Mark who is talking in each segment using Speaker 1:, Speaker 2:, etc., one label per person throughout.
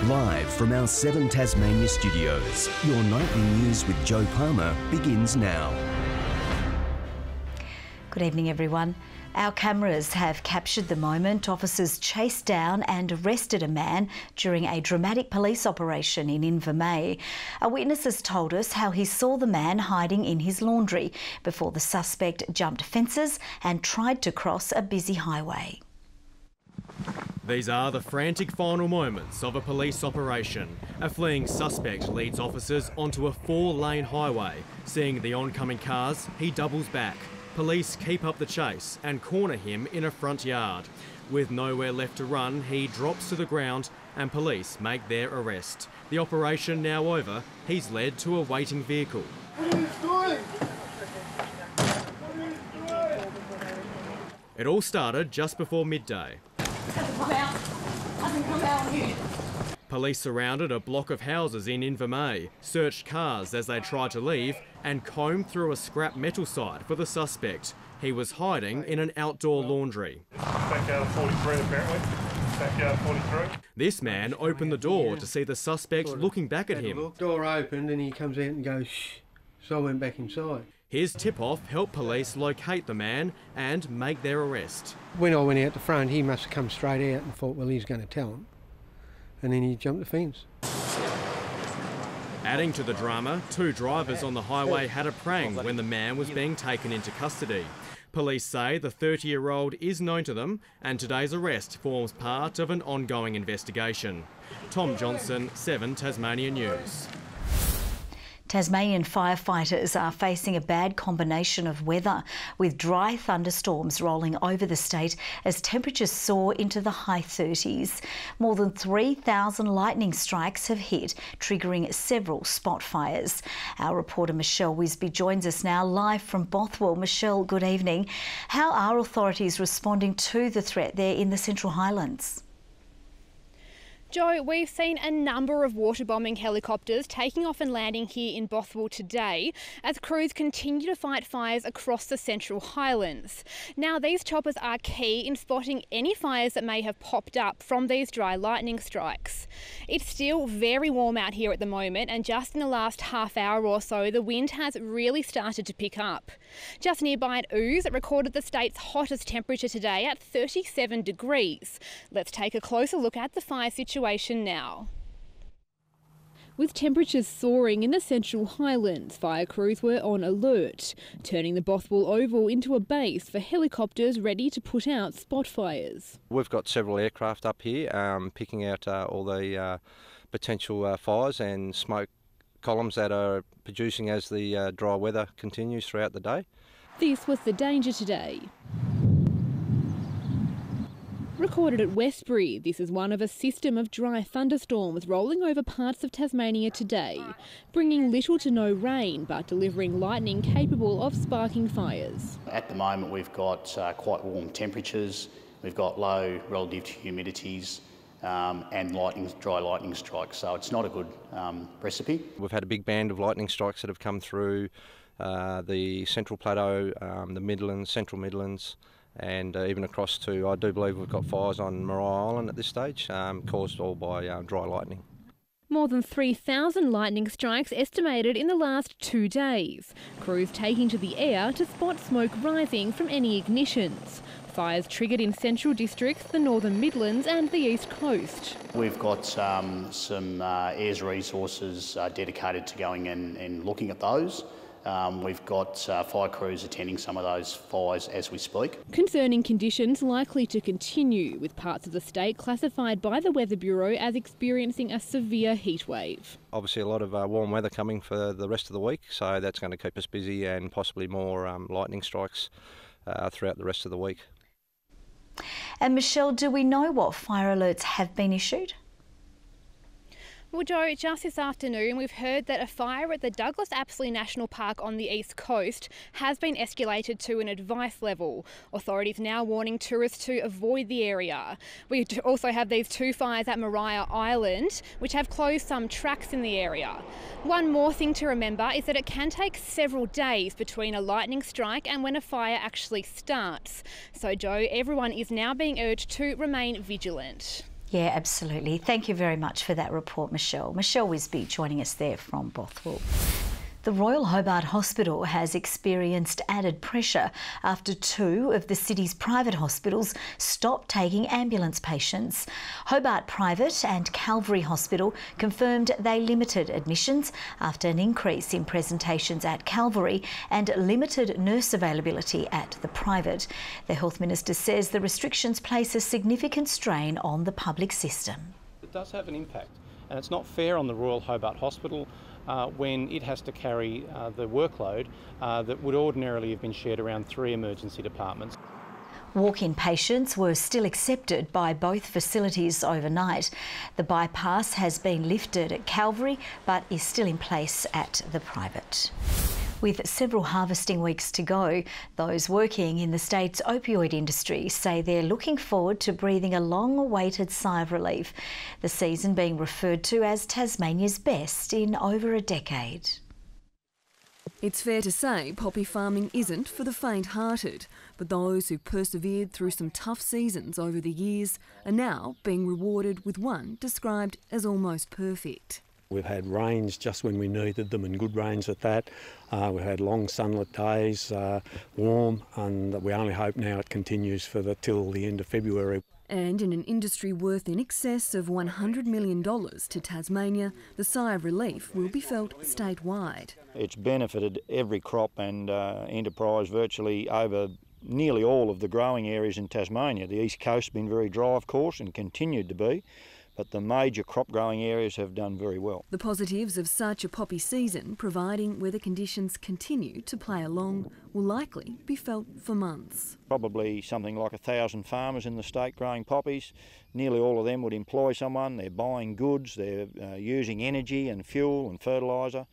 Speaker 1: Live from our 7 Tasmania studios, your nightly news with Joe Palmer begins now.
Speaker 2: Good evening, everyone. Our cameras have captured the moment officers chased down and arrested a man during a dramatic police operation in Invermay. A witness has told us how he saw the man hiding in his laundry before the suspect jumped fences and tried to cross a busy highway.
Speaker 3: These are the frantic final moments of a police operation. A fleeing suspect leads officers onto a 4-lane highway. Seeing the oncoming cars, he doubles back. Police keep up the chase and corner him in a front yard. With nowhere left to run, he drops to the ground and police make their arrest. The operation now over, he's led to a waiting vehicle.
Speaker 4: What are you doing? What are you doing?
Speaker 3: It all started just before midday. Police surrounded a block of houses in Invermay, searched cars as they tried to leave and combed through a scrap metal site for the suspect. He was hiding in an outdoor laundry.
Speaker 4: Backyard 43 apparently. Backyard 43.
Speaker 3: This man opened the door to see the suspect looking back at him.
Speaker 5: Door opened and he comes out and goes, shh. So I went back inside.
Speaker 3: His tip-off helped police locate the man and make their arrest.
Speaker 5: When I went out the front, he must have come straight out and thought, well, he's going to tell him. And then he jumped the fence.
Speaker 3: Adding to the drama, 2 drivers on the highway had a prang when the man was being taken into custody. Police say the 30-year-old is known to them and today's arrest forms part of an ongoing investigation. Tom Johnson, 7 Tasmania News.
Speaker 2: Tasmanian firefighters are facing a bad combination of weather, with dry thunderstorms rolling over the state as temperatures soar into the high 30s. More than 3,000 lightning strikes have hit, triggering several spot fires. Our reporter Michelle Wisby joins us now live from Bothwell. Michelle, good evening. How are authorities responding to the threat there in the Central Highlands?
Speaker 6: Joe, we've seen a number of water-bombing helicopters taking off and landing here in Bothwell today as crews continue to fight fires across the Central Highlands. Now, these choppers are key in spotting any fires that may have popped up from these dry lightning strikes. It's still very warm out here at the moment, and just in the last half hour or so, the wind has really started to pick up. Just nearby at Ooze, it recorded the state's hottest temperature today at 37 degrees. Let's take a closer look at the fire situation now. With temperatures soaring in the Central Highlands, fire crews were on alert, turning the Bothwell Oval into a base for helicopters ready to put out spot fires.
Speaker 7: We've got several aircraft up here picking out all the potential fires and smoke columns that are producing as the dry weather continues throughout the day.
Speaker 6: This was the danger today. Recorded at Westbury, this is one of a system of dry thunderstorms rolling over parts of Tasmania today, bringing little to no rain but delivering lightning capable of sparking fires.
Speaker 8: At the moment we've got quite warm temperatures, we've got low relative humidities and dry lightning strikes, so it's not a good recipe. We've had a big band of lightning strikes that have come through the Central Plateau, the Midlands, Central Midlands, and even across to, I do believe we've got fires on Maria Island at this stage, caused all by dry lightning.
Speaker 6: More than 3,000 lightning strikes estimated in the last 2 days. Crews taking to the air to spot smoke rising from any ignitions. Fires triggered in central districts, the Northern Midlands and the East Coast. We've got some airs resources dedicated to going and looking at those. We've got fire crews attending some of those fires as we speak. Concerning conditions likely to continue, with parts of the state classified by the Weather Bureau as experiencing a severe heat wave.
Speaker 7: Obviously a lot of warm weather coming for the rest of the week, so that's going to keep us busy, and possibly more lightning strikes throughout the rest of the week.
Speaker 2: And Michelle, do we know what fire alerts have been issued?
Speaker 6: Well, Joe, just this afternoon we've heard that a fire at the Douglas Apsley National Park on the east coast has been escalated to an advice level. Authorities now warning tourists to avoid the area. We also have these 2 fires at Maria Island, which have closed some tracks in the area. One more thing to remember is that it can take several days between a lightning strike and when a fire actually starts. So, Joe, everyone is now being urged to remain vigilant.
Speaker 2: Yeah, absolutely. Thank you very much for that report, Michelle. Michelle Wisby joining us there from Bothwell. The Royal Hobart Hospital has experienced added pressure after 2 of the city's private hospitals stopped taking ambulance patients. Hobart Private and Calvary Hospital confirmed they limited admissions after an increase in presentations at Calvary and limited nurse availability at the private. The Health Minister says the restrictions place a significant strain on the public system.
Speaker 9: It does have an impact, and it's not fair on the Royal Hobart Hospital when it has to carry the workload that would ordinarily have been shared around 3 emergency departments.
Speaker 2: Walk-in patients were still accepted by both facilities overnight. The bypass has been lifted at Calvary but is still in place at the private. With several harvesting weeks to go, those working in the state's opioid industry say they're looking forward to breathing a long-awaited sigh of relief, the season being referred to as Tasmania's best in over a decade.
Speaker 10: It's fair to say poppy farming isn't for the faint-hearted, but those who persevered through some tough seasons over the years are now being rewarded with one described as almost perfect.
Speaker 11: We've had rains just when we needed them, and good rains at that. We've had long sunlit days, warm, and we only hope now it continues till the end of February.
Speaker 10: And in an industry worth in excess of $100 million to Tasmania, the sigh of relief will be felt statewide.
Speaker 12: It's benefited every crop and enterprise virtually over nearly all of the growing areas in Tasmania. The east coast has been very dry, of course, and continued to be, but the major crop growing areas have done very well.
Speaker 10: The positives of such a poppy season, providing weather conditions continue to play along, will likely be felt for months.
Speaker 12: Probably something like 1,000 farmers in the state growing poppies. Nearly all of them would employ someone. They're buying goods, they're using energy and fuel and fertiliser.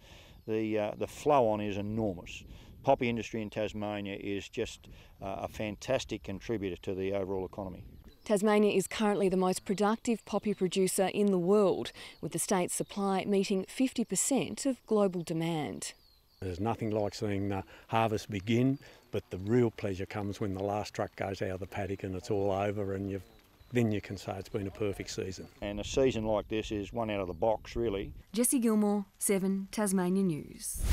Speaker 12: The flow on is enormous. Poppy industry in Tasmania is just a fantastic contributor to the overall economy.
Speaker 10: Tasmania is currently the most productive poppy producer in the world, with the state's supply meeting 50% of global demand.
Speaker 11: There's nothing like seeing the harvest begin, but the real pleasure comes when the last truck goes out of the paddock and it's all over, and then you can say it's been a perfect season.
Speaker 12: And a season like this is one out of the box, really.
Speaker 10: Jessie Gilmore, 7 Tasmania News.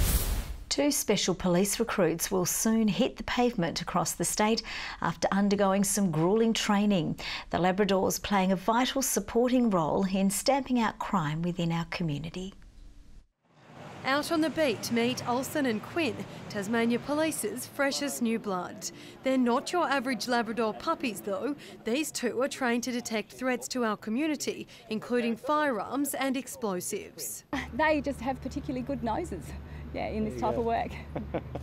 Speaker 2: 2 special police recruits will soon hit the pavement across the state after undergoing some gruelling training. The Labradors playing a vital supporting role in stamping out crime within our community.
Speaker 13: Out on the beat meet Olsen and Quinn, Tasmania Police's freshest new blood. They're not your average Labrador puppies though. These 2 are trained to detect threats to our community, including firearms and explosives.
Speaker 14: They just have particularly good noses. Yeah, in this type of work.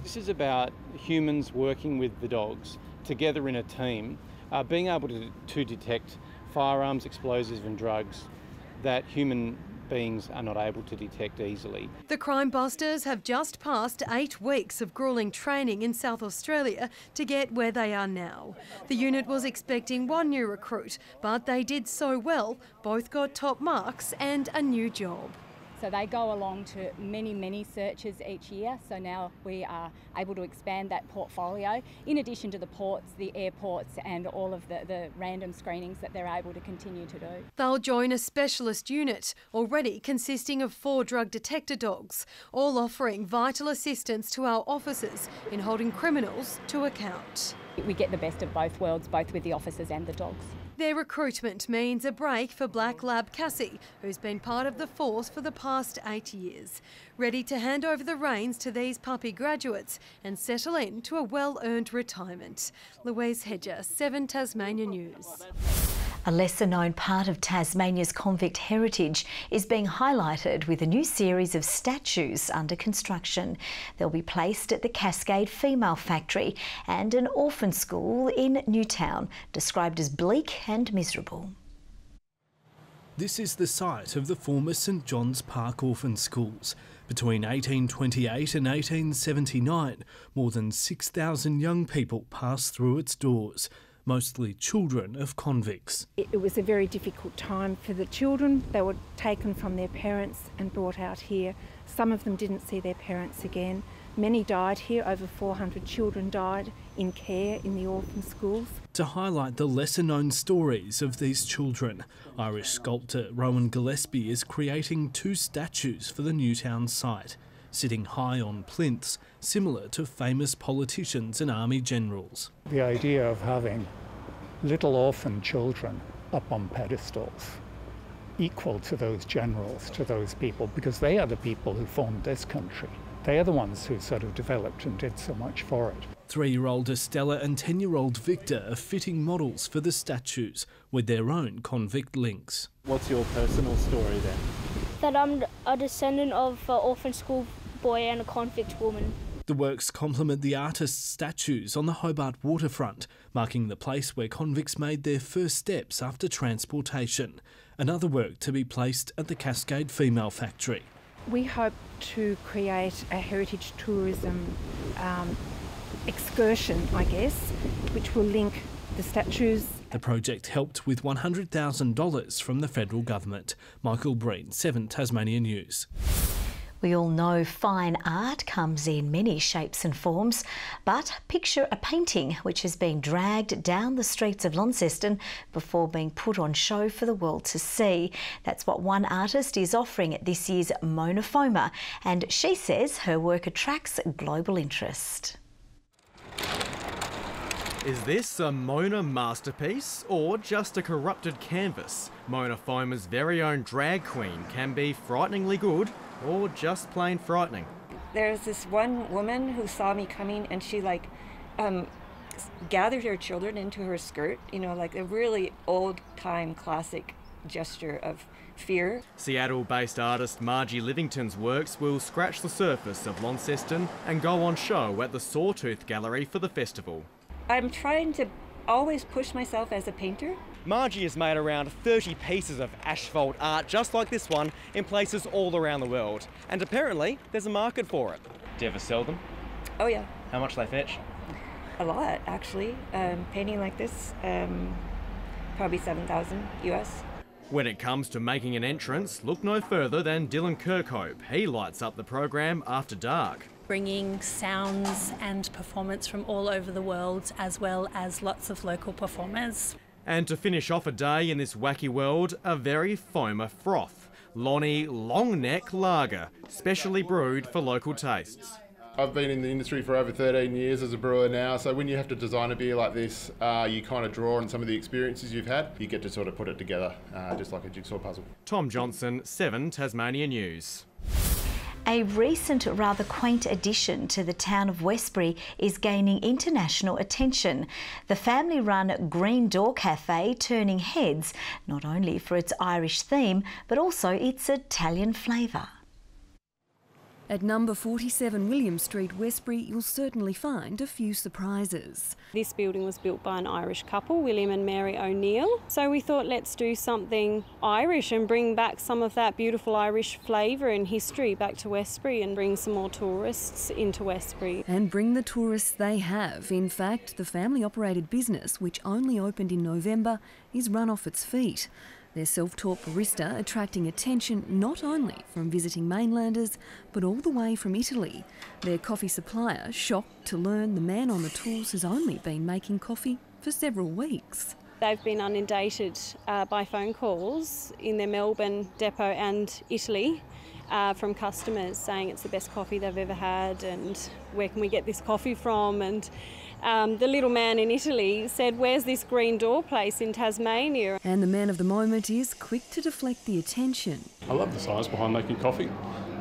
Speaker 9: This is about humans working with the dogs together in a team, being able to detect firearms, explosives and drugs that human beings are not able to detect easily.
Speaker 13: The Crime Busters have just passed 8 weeks of gruelling training in South Australia to get where they are now. The unit was expecting 1 new recruit, but they did so well, both got top marks and a new job.
Speaker 14: So they go along to many searches each year. So now we are able to expand that portfolio, in addition to the ports, the airports and all of the random screenings that they're able to continue to do.
Speaker 13: They'll join a specialist unit, already consisting of 4 drug detector dogs, all offering vital assistance to our officers in holding criminals to account.
Speaker 14: We get the best of both worlds, both with the officers and the dogs.
Speaker 13: Their recruitment means a break for Black Lab Cassie, who's been part of the force for the past 8 years. Ready to hand over the reins to these puppy graduates and settle into a well-earned retirement. Louise Hedger, 7 Tasmania News.
Speaker 2: A lesser-known part of Tasmania's convict heritage is being highlighted with a new series of statues under construction. They'll be placed at the Cascade Female Factory and an orphan school in Newtown, described as bleak and miserable.
Speaker 15: This is the site of the former St John's Park Orphan Schools. Between 1828 and 1879, more than 6,000 young people passed through its doors, mostly children of convicts.
Speaker 16: It was a very difficult time for the children. They were taken from their parents and brought out here. Some of them didn't see their parents again. Many died here. Over 400 children died in care in the orphan schools.
Speaker 15: To highlight the lesser-known stories of these children, Irish sculptor Rowan Gillespie is creating 2 statues for the Newtown site, sitting high on plinths similar to famous politicians and army generals.
Speaker 17: The idea of having little orphan children up on pedestals, equal to those generals, to those people, because they are the people who formed this country. They are the ones who sort of developed and did so much for it. 3-year-old Estella and 10-year-old Victor are fitting models for the statues with their own convict links.
Speaker 9: What's your personal story then?
Speaker 18: That I'm a descendant of an orphan school boy and a convict woman.
Speaker 15: The works complement the artist's statues on the Hobart waterfront, marking the place where convicts made their first steps after transportation. Another work to be placed at the Cascade Female Factory.
Speaker 16: We hope to create a heritage tourism excursion, I guess, which will link the statues.
Speaker 15: The project helped with $100,000 from the federal government. Michael Breen, 7 Tasmania News.
Speaker 2: We all know fine art comes in many shapes and forms, but picture a painting which has been dragged down the streets of Launceston before being put on show for the world to see. That's what one artist is offering at this year's Mona Foma, and she says her work attracts global interest.
Speaker 3: Is this a Mona masterpiece or just a corrupted canvas? Mona Foma's very own drag queen can be frighteningly good or just plain frightening.
Speaker 19: There's this one woman who saw me coming and she gathered her children into her skirt, you know, like a really old-time classic gesture of fear.
Speaker 3: Seattle-based artist Margie Livington's works will scratch the surface of Launceston and go on show at the Sawtooth Gallery for the festival.
Speaker 19: I'm trying to always push myself as a painter.
Speaker 20: Margie has made around 30 pieces of asphalt art just like this one in places all around the world. And apparently there's a market for it. Do you ever sell them?
Speaker 19: Oh yeah.
Speaker 20: How much do they fetch?
Speaker 19: A lot, actually. Painting like this, probably $7,000 US.
Speaker 3: When it comes to making an entrance, look no further than Dylan Kirkhope. He lights up the program after dark.
Speaker 21: Bringing sounds and performance from all over the world, as well as lots of local performers.
Speaker 3: And to finish off a day in this wacky world, a very Foma froth. Lonnie Longneck Lager, specially brewed for local tastes.
Speaker 22: I've been in the industry for over 13 years as a brewer now, so when you have to design a beer like this, you kind of draw on some of the experiences you've had. You get to sort of put it together, just like a jigsaw puzzle.
Speaker 3: Tom Johnson, 7 Tasmania News.
Speaker 2: A recent, rather quaint addition to the town of Westbury is gaining international attention. The family-run Green Door Cafe turning heads, not only for its Irish theme, but also its Italian flavour.
Speaker 10: At number 47 William Street, Westbury, you'll certainly find a few surprises.
Speaker 23: This building was built by an Irish couple, William and Mary O'Neill. So we thought, let's do something Irish and bring back some of that beautiful Irish flavour and history back to Westbury and bring some more tourists into Westbury.
Speaker 10: And bring the tourists they have. In fact, the family-operated business, which only opened in November, is run off its feet. Their self-taught barista attracting attention not only from visiting mainlanders, but all the way from Italy. Their coffee supplier shocked to learn the man on the tools has only been making coffee for several weeks.
Speaker 23: They've been inundated by phone calls in their Melbourne depot and Italy from customers saying it's the best coffee they've ever had and where can we get this coffee from, and the little man in Italy said, where's this Green Door place in Tasmania?
Speaker 10: And the man of the moment is quick to deflect the attention.
Speaker 24: I love the science behind making coffee,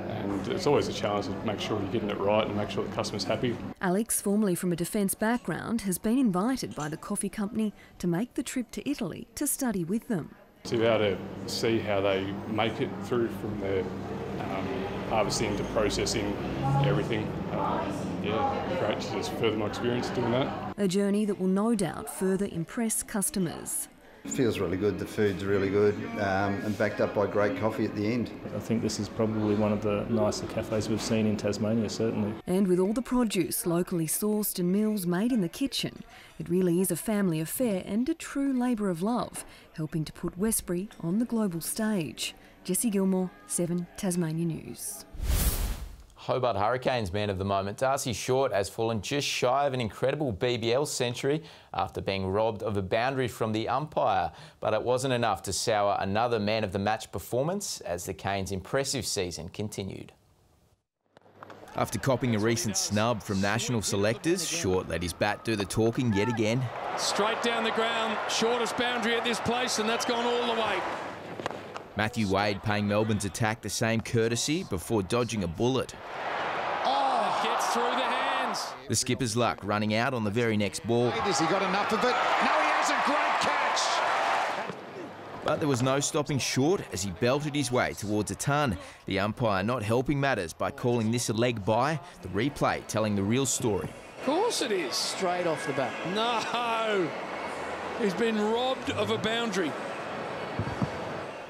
Speaker 24: and it's always a challenge to make sure you're getting it right and make sure the customer's happy.
Speaker 10: Alex, formerly from a defence background, has been invited by the coffee company to make the trip to Italy to study with them.
Speaker 24: To be able to see how they make it through from their harvesting to processing everything, great to just further my experience doing that.
Speaker 10: A journey that will no doubt further impress customers.
Speaker 25: It feels really good, the food's really good, and backed up by great coffee at the end.
Speaker 26: I think this is probably one of the nicer cafes we've seen in Tasmania, certainly.
Speaker 10: And with all the produce locally sourced and meals made in the kitchen, it really is a family affair and a true labour of love, helping to put Westbury on the global stage. Jessie Gilmore, 7 Tasmania News.
Speaker 1: Hobart Hurricanes man of the moment, Darcy Short, has fallen just shy of an incredible BBL century after being robbed of a boundary from the umpire. But it wasn't enough to sour another man of the match performance as the Canes' impressive season continued. After copping a recent snub from national selectors, Short let his bat do the talking yet again.
Speaker 4: Straight down the ground, shortest boundary at this place, and that's gone all the way.
Speaker 1: Matthew Wade paying Melbourne's attack the same courtesy before dodging a bullet.
Speaker 4: Oh, gets through the hands.
Speaker 1: The skipper's luck running out on the very next ball.
Speaker 5: Has he got enough of it? No, he has a great catch.
Speaker 1: But there was no stopping Short as he belted his way towards a ton. The umpire not helping matters by calling this a leg by, the replay telling the real story.
Speaker 4: Of course it is.
Speaker 6: Straight off the bat.
Speaker 4: No, he's been robbed of a boundary.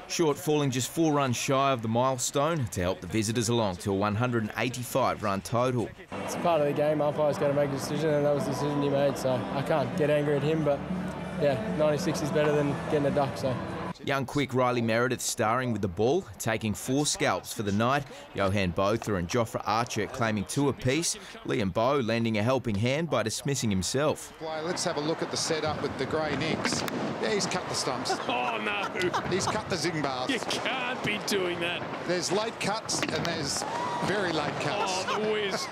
Speaker 1: Short falling just 4 runs shy of the milestone to help the visitors along to a 185-run total.
Speaker 6: It's part of the game. Umpire's got to make a decision, and that was the decision he made, so I can't get angry at him, but yeah, 96 is better than getting a duck, so.
Speaker 1: Young quick Riley Meredith starring with the ball, taking 4 scalps for the night. Johan Botha and Jofra Archer claiming 2 apiece. Liam Bowe lending a helping hand by dismissing himself.
Speaker 5: Let's have a look at the setup with the grey nicks. Yeah, he's cut the stumps.
Speaker 4: Oh, no.
Speaker 5: He's cut the zing bars.
Speaker 4: You can't be doing that.
Speaker 5: There's late cuts and there's very late cuts.
Speaker 4: Oh, the whiz.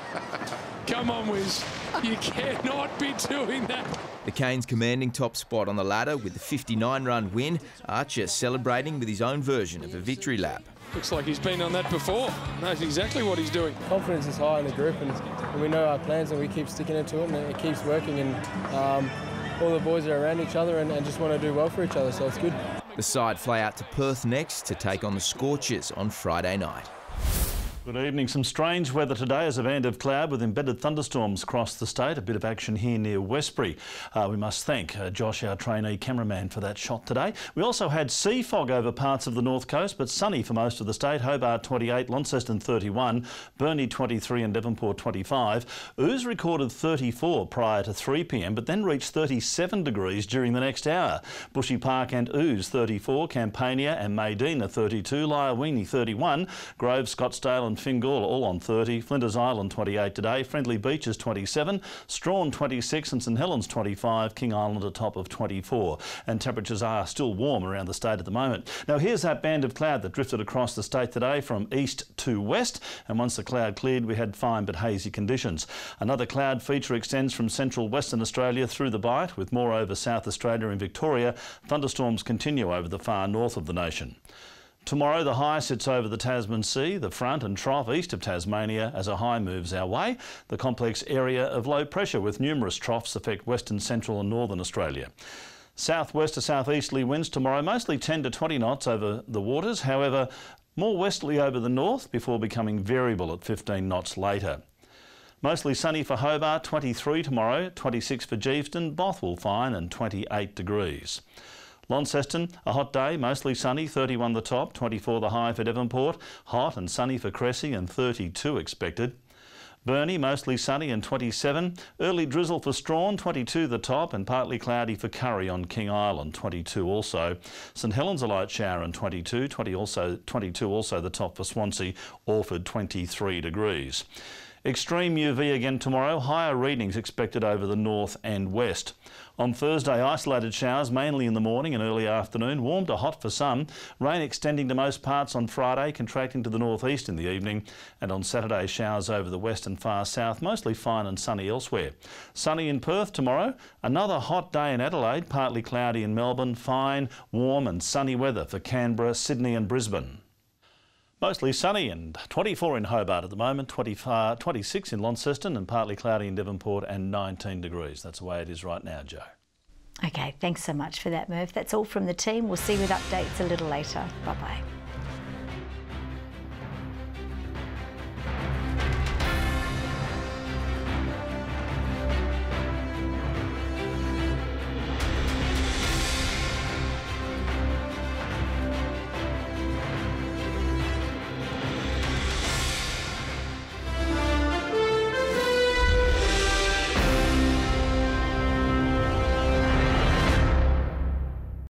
Speaker 4: Come on, Wiz. You cannot be doing that.
Speaker 1: The Canes commanding top spot on the ladder with the 59-run win. Archer celebrating with his own version of a victory lap.
Speaker 4: Looks like he's been on that before. Knows exactly what he's doing.
Speaker 6: Confidence is high in the group, and we know our plans, and we keep sticking it to it, and it keeps working. And all the boys are around each other and just want to do well for each other, so it's good.
Speaker 1: The side fly out to Perth next to take on the Scorchers on Friday night.
Speaker 7: Good evening. Some strange weather today as a band of cloud with embedded thunderstorms across the state. A bit of action here near Westbury. We must thank Josh, our trainee cameraman, for that shot today. We also had sea fog over parts of the north coast, but sunny for most of the state. Hobart 28, Launceston 31, Burnie 23 and Devonport 25. Ooze recorded 34 prior to 3 p.m, but then reached 37 degrees during the next hour. Bushy Park and Ooze 34, Campania and Maydena 32, Lyawini 31, Grove, Scottsdale and Fingal all on 30, Flinders Island 28 today, Friendly Beaches 27, Strawn 26 and St Helens 25, King Island a top of 24. And temperatures are still warm around the state at the moment. Now here's that band of cloud that drifted across the state today from east to west, and once the cloud cleared we had fine but hazy conditions. Another cloud feature extends from central Western Australia through the Bight, with more over South Australia and Victoria. Thunderstorms continue over the far north of the nation. Tomorrow the high sits over the Tasman Sea, the front and trough east of Tasmania as a high moves our way. The complex area of low pressure with numerous troughs affect western, central and northern Australia. Southwest to southeasterly winds tomorrow, mostly 10 to 20 knots over the waters, however more westerly over the north before becoming variable at 15 knots later. Mostly sunny for Hobart, 23 tomorrow, 26 for Geeveston, Bothwell fine and 28 degrees. Launceston, a hot day, mostly sunny, 31 the top, 24 the high for Devonport, hot and sunny for Cressy and 32 expected. Burnie, mostly sunny and 27, early drizzle for Strawn, 22 the top and partly cloudy for Curry on King Island, 22 also. St Helens a light shower and 22 also the top for Swansea, Orford 23 degrees. Extreme UV again tomorrow, higher readings expected over the north and west. On Thursday, isolated showers mainly in the morning and early afternoon, warm to hot for some. Rain extending to most parts on Friday, contracting to the northeast in the evening. And on Saturday, showers over the west and far south, mostly fine and sunny elsewhere. Sunny in Perth tomorrow, another hot day in Adelaide, partly cloudy in Melbourne, fine, warm and sunny weather for Canberra, Sydney and Brisbane. Mostly sunny and 24 in Hobart at the moment, 26 in Launceston and partly cloudy in Devonport and 19 degrees. That's the way it is right now, Jo.
Speaker 2: Okay, thanks so much for that, Merv. That's all from the team. We'll see you with updates a little later. Bye-bye.